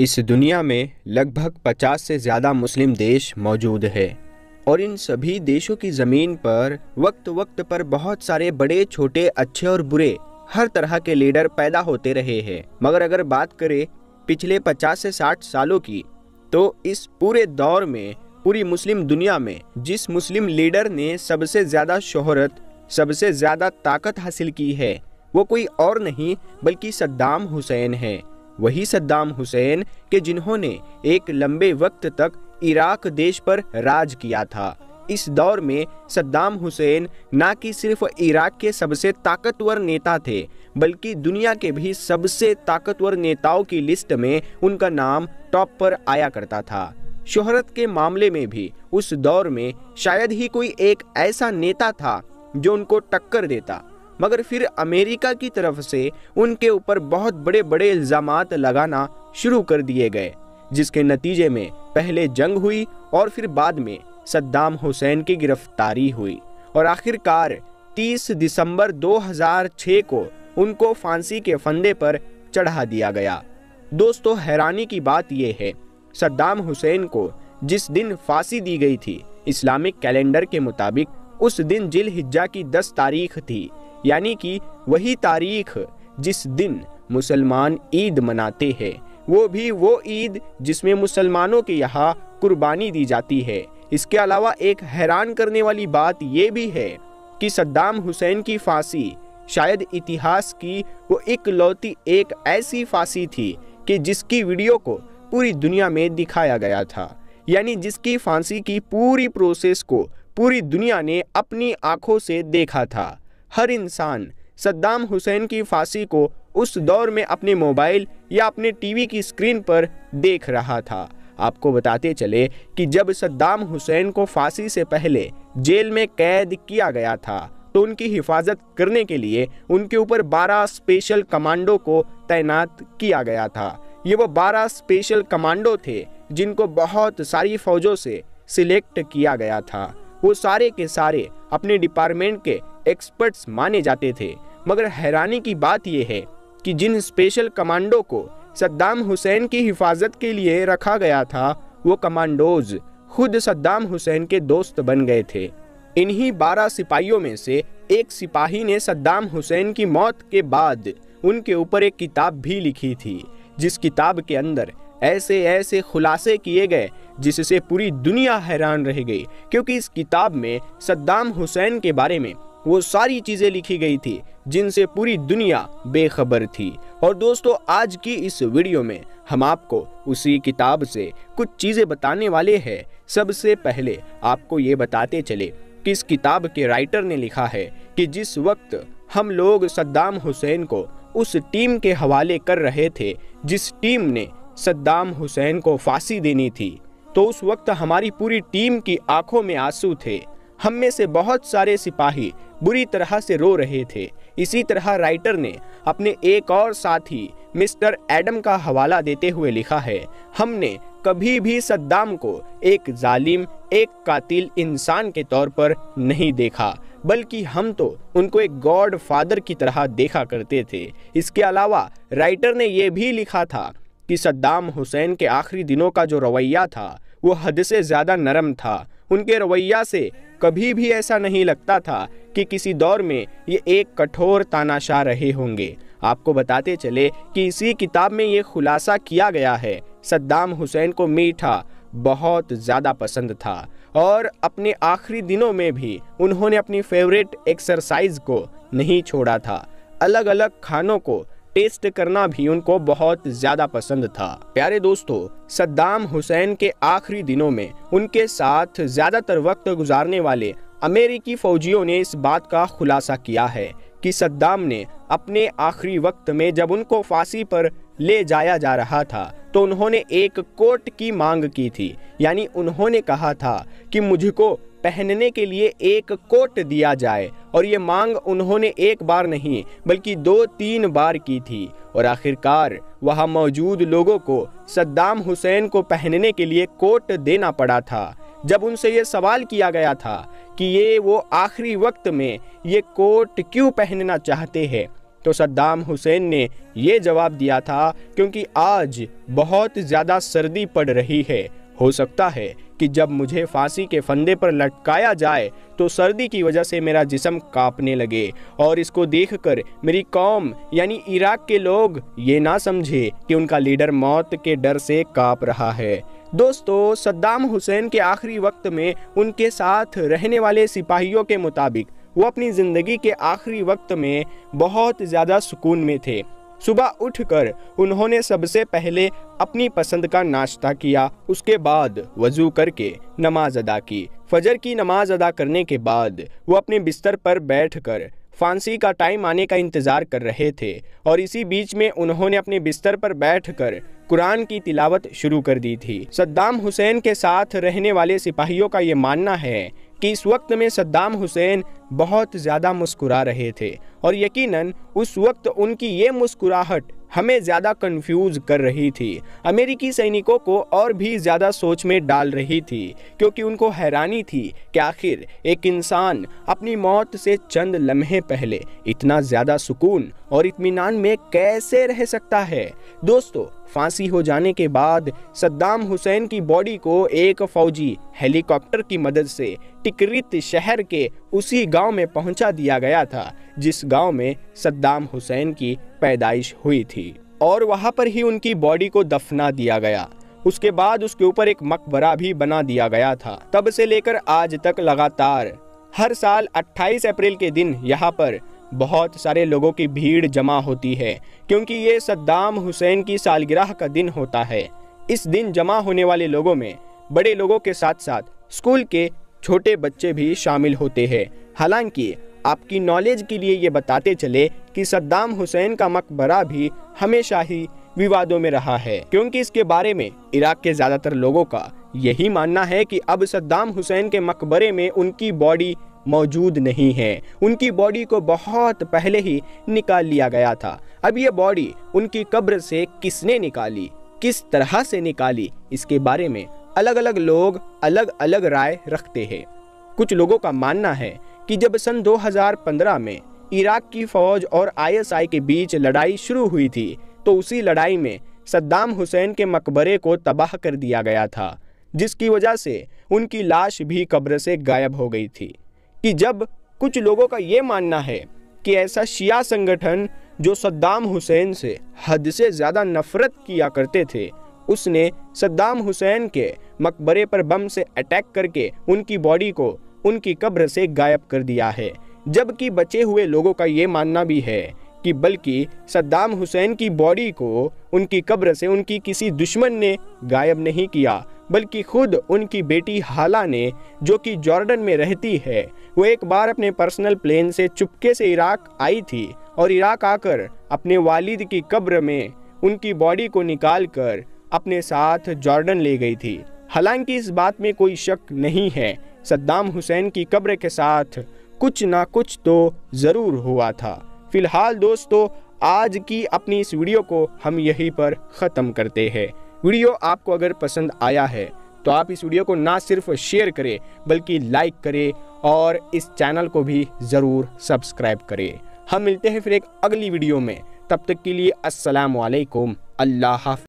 इस दुनिया में लगभग 50 से ज़्यादा मुस्लिम देश मौजूद है और इन सभी देशों की ज़मीन पर वक्त वक्त पर बहुत सारे बड़े छोटे अच्छे और बुरे हर तरह के लीडर पैदा होते रहे हैं। मगर अगर बात करें पिछले 50 से 60 सालों की, तो इस पूरे दौर में पूरी मुस्लिम दुनिया में जिस मुस्लिम लीडर ने सबसे ज़्यादा शोहरत, सबसे ज़्यादा ताकत हासिल की है, वो कोई और नहीं बल्कि सद्दाम हुसैन है। वही सद्दाम हुसैन के जिन्होंने एक लंबे वक्त तक इराक देश पर राज किया था। इस दौर में सद्दाम हुसैन ना कि सिर्फ इराक के सबसे ताकतवर नेता थे, बल्कि दुनिया के भी सबसे ताकतवर नेताओं की लिस्ट में उनका नाम टॉप पर आया करता था। शोहरत के मामले में भी उस दौर में शायद ही कोई एक ऐसा नेता था जो उनको टक्कर देता। मगर फिर अमेरिका की तरफ से उनके ऊपर बहुत बड़े बड़े इल्ज़ामात लगाना शुरू कर दिए गए, जिसके नतीजे में पहले जंग हुई और फिर बाद में सद्दाम हुसैन की गिरफ्तारी हुई और आखिरकार 30 दिसंबर 2006 को उनको फांसी के फंदे पर चढ़ा दिया गया। दोस्तों, हैरानी की बात यह है, सद्दाम हुसैन को जिस दिन फांसी दी गई थी, इस्लामिक कैलेंडर के मुताबिक उस दिन जिलहिज्जा की 10 तारीख थी, यानी कि वही तारीख जिस दिन मुसलमान ईद मनाते हैं, वो भी वो ईद जिसमें मुसलमानों के यहाँ कुर्बानी दी जाती है। इसके अलावा एक हैरान करने वाली बात ये भी है कि सद्दाम हुसैन की फांसी शायद इतिहास की वो इकलौती एक ऐसी फांसी थी कि जिसकी वीडियो को पूरी दुनिया में दिखाया गया था, यानी जिसकी फांसी की पूरी प्रोसेस को पूरी दुनिया ने अपनी आंखों से देखा था। हर इंसान सद्दाम हुसैन की फांसी को उस दौर में अपने मोबाइल या अपने टीवी की स्क्रीन पर देख रहा था। आपको बताते चले कि जब सद्दाम हुसैन को फांसी से पहले जेल में कैद किया गया था, तो उनकी हिफाजत करने के लिए उनके ऊपर 12 स्पेशल कमांडो को तैनात किया गया था। ये वो 12 स्पेशल कमांडो थे जिनको बहुत सारी फौजों से सिलेक्ट किया गया था। वो सारे के सारे अपने डिपार्टमेंट के एक्सपर्ट्स माने जाते थे। मगर हैरानी की बात यह है कि जिन स्पेशल कमांडो को सद्दाम हुसैन की हिफाजत के लिए रखा गया था, वो कमांडोज खुद सद्दाम हुसैन के दोस्त बन गए थे। इन्हीं 12 सिपाहियों में से एक सिपाही ने सद्दाम हुसैन की मौत के बाद उनके ऊपर एक किताब भी लिखी थी, जिस किताब के अंदर ऐसे ऐसे खुलासे किए गए जिससे पूरी दुनिया हैरान रह गई, क्योंकि इस किताब में सद्दाम हुसैन के बारे में वो सारी चीजें लिखी गई थी जिनसे पूरी दुनिया बेखबर थी। और दोस्तों, आज की इस वीडियो में हम आपको उसी किताब से कुछ चीजें बताने वाले हैं। सबसे पहले आपको ये बताते चले कि इस किताब के राइटर ने लिखा है कि जिस वक्त हम लोग सद्दाम हुसैन को उस टीम के हवाले कर रहे थे जिस टीम ने सद्दाम हुसैन को फांसी देनी थी, तो उस वक्त हमारी पूरी टीम की आंखों में आंसू थे। हम में से बहुत सारे सिपाही बुरी तरह से रो रहे थे। इसी तरह राइटर ने अपने एक और साथी मिस्टर एडम का हवाला देते हुए लिखा है, हमने कभी भी सद्दाम को एक जालिम, एक कातिल इंसान के तौर पर नहीं देखा, बल्कि हम तो उनको एक गॉड फादर की तरह देखा करते थे। इसके अलावा राइटर ने यह भी लिखा था कि सद्दाम हुसैन के आखिरी दिनों का जो रवैया था वो हद से ज़्यादा नरम था। उनके रवैया से कभी भी ऐसा नहीं लगता था कि किसी दौर में ये एक कठोर तानाशाह रहे होंगे। आपको बताते चले कि इसी किताब में ये खुलासा किया गया है, सद्दाम हुसैन को मीठा बहुत ज़्यादा पसंद था और अपने आखिरी दिनों में भी उन्होंने अपनी फेवरेट एक्सरसाइज को नहीं छोड़ा था। अलग अलग खानों को टेस्ट करना भी उनको बहुत ज्यादा पसंद था। प्यारे दोस्तों, सद्दाम हुसैन के आखिरी दिनों में उनके साथ ज्यादातर वक्त गुजारने वाले अमेरिकी फौजियों ने इस बात का खुलासा किया है कि सद्दाम ने अपने आखिरी वक्त में जब उनको फांसी पर ले जाया जा रहा था, तो उन्होंने एक कोट की मांग की थी, यानी उन्होंने कहा था कि मुझको पहनने के लिए एक कोट दिया जाए। और ये मांग उन्होंने एक बार नहीं बल्कि 2-3 बार की थी और आखिरकार वहां मौजूद लोगों को सद्दाम हुसैन को पहनने के लिए कोट देना पड़ा था। जब उनसे ये सवाल किया गया था कि ये वो आखिरी वक्त में ये कोट क्यों पहनना चाहते हैं, तो सद्दाम हुसैन ने ये जवाब दिया था, क्योंकि आज बहुत ज़्यादा सर्दी पड़ रही है, हो सकता है कि जब मुझे फांसी के फंदे पर लटकाया जाए तो सर्दी की वजह से मेरा जिस्म कांपने लगे और इसको देखकर मेरी कौम यानी इराक के लोग ये ना समझे कि उनका लीडर मौत के डर से कांप रहा है। दोस्तों, सद्दाम हुसैन के आखिरी वक्त में उनके साथ रहने वाले सिपाहियों के मुताबिक वो अपनी ज़िंदगी के आखिरी वक्त में बहुत ज़्यादा सुकून में थे। सुबह उठकर उन्होंने सबसे पहले अपनी पसंद का नाश्ता किया, उसके बाद वज़ू करके नमाज अदा की। फजर की नमाज अदा करने के बाद वो अपने बिस्तर पर बैठकर फांसी का टाइम आने का इंतज़ार कर रहे थे और इसी बीच में उन्होंने अपने बिस्तर पर बैठकर कुरान की तिलावत शुरू कर दी थी। सद्दाम हुसैन के साथ रहने वाले सिपाहियों का ये मानना है कि इस वक्त में सद्दाम हुसैन बहुत ज़्यादा मुस्कुरा रहे थे और यकीनन उस वक्त उनकी ये मुस्कुराहट हमें ज़्यादा कंफ्यूज कर रही थी, अमेरिकी सैनिकों को और भी ज़्यादा सोच में डाल रही थी, क्योंकि उनको हैरानी थी कि आखिर एक इंसान अपनी मौत से चंद लम्हे पहले इतना ज़्यादा सुकून और इत्मीनान में कैसे रह सकता है। दोस्तों, फांसी हो जाने के बाद सद्दाम हुसैन की बॉडी को एक फौजी हेलीकॉप्टर की मदद से टिकरित शहर के उसी गांव में पहुंचा दिया गया था जिस गांव में सद्दाम हुसैन की पैदाइश हुई थी और वहां पर ही उनकी बॉडी को दफना दिया गया। उसके बाद उसके ऊपर एक मकबरा भी बना दिया गया था। तब से लेकर आज तक लगातार हर साल 28 अप्रैल के दिन यहाँ पर बहुत सारे लोगों की भीड़ जमा होती है, क्योंकि ये सद्दाम हुसैन की सालगिरह का दिन होता है। इस दिन जमा होने वाले लोगों में बड़े लोगों के साथ साथ स्कूल के छोटे बच्चे भी शामिल होते हैं। हालांकि आपकी नॉलेज के लिए ये बताते चले कि सद्दाम हुसैन का मकबरा भी हमेशा ही विवादों में रहा है, क्योंकि इसके बारे में इराक के ज़्यादातर लोगों का यही मानना है कि अब सद्दाम हुसैन के मकबरे में उनकी बॉडी मौजूद नहीं है। उनकी बॉडी को बहुत पहले ही निकाल लिया गया था। अब ये बॉडी उनकी कब्र से किसने निकाली, किस तरह से निकाली, इसके बारे में अलग अलग लोग अलग अलग राय रखते हैं। कुछ लोगों का मानना है कि जब सन 2015 में इराक की फौज और ISI के बीच लड़ाई शुरू हुई थी तो उसी लड़ाई में सद्दाम हुसैन के मकबरे को तबाह कर दिया गया था, जिसकी वजह से उनकी लाश भी कब्र से गायब हो गई थी। कि जब कुछ लोगों का ये मानना है कि ऐसा शिया संगठन जो सद्दाम हुसैन से हद से ज़्यादा नफरत किया करते थे, उसने सद्दाम हुसैन के मकबरे पर बम से अटैक करके उनकी बॉडी को उनकी कब्र से गायब कर दिया है। जबकि बचे हुए लोगों का ये मानना भी है कि बल्कि सद्दाम हुसैन की बॉडी को उनकी कब्र से उनकी किसी दुश्मन ने गायब नहीं किया, बल्कि खुद उनकी बेटी हाला ने, जो कि जॉर्डन में रहती है, वो एक बार अपने पर्सनल प्लेन से चुपके से इराक आई थी और इराक आकर अपने वालिद की कब्र में उनकी बॉडी को निकाल कर अपने साथ जॉर्डन ले गई थी। हालांकि इस बात में कोई शक नहीं है, सद्दाम हुसैन की कब्र के साथ कुछ ना कुछ तो ज़रूर हुआ था। फिलहाल दोस्तों, आज की अपनी इस वीडियो को हम यहीं पर ख़त्म करते हैं। वीडियो आपको अगर पसंद आया है तो आप इस वीडियो को ना सिर्फ शेयर करें बल्कि लाइक करें और इस चैनल को भी ज़रूर सब्सक्राइब करें। हम मिलते हैं फिर एक अगली वीडियो में, तब तक के लिए अस्सलाम वालेकुम, अल्लाह हाफ़िज़।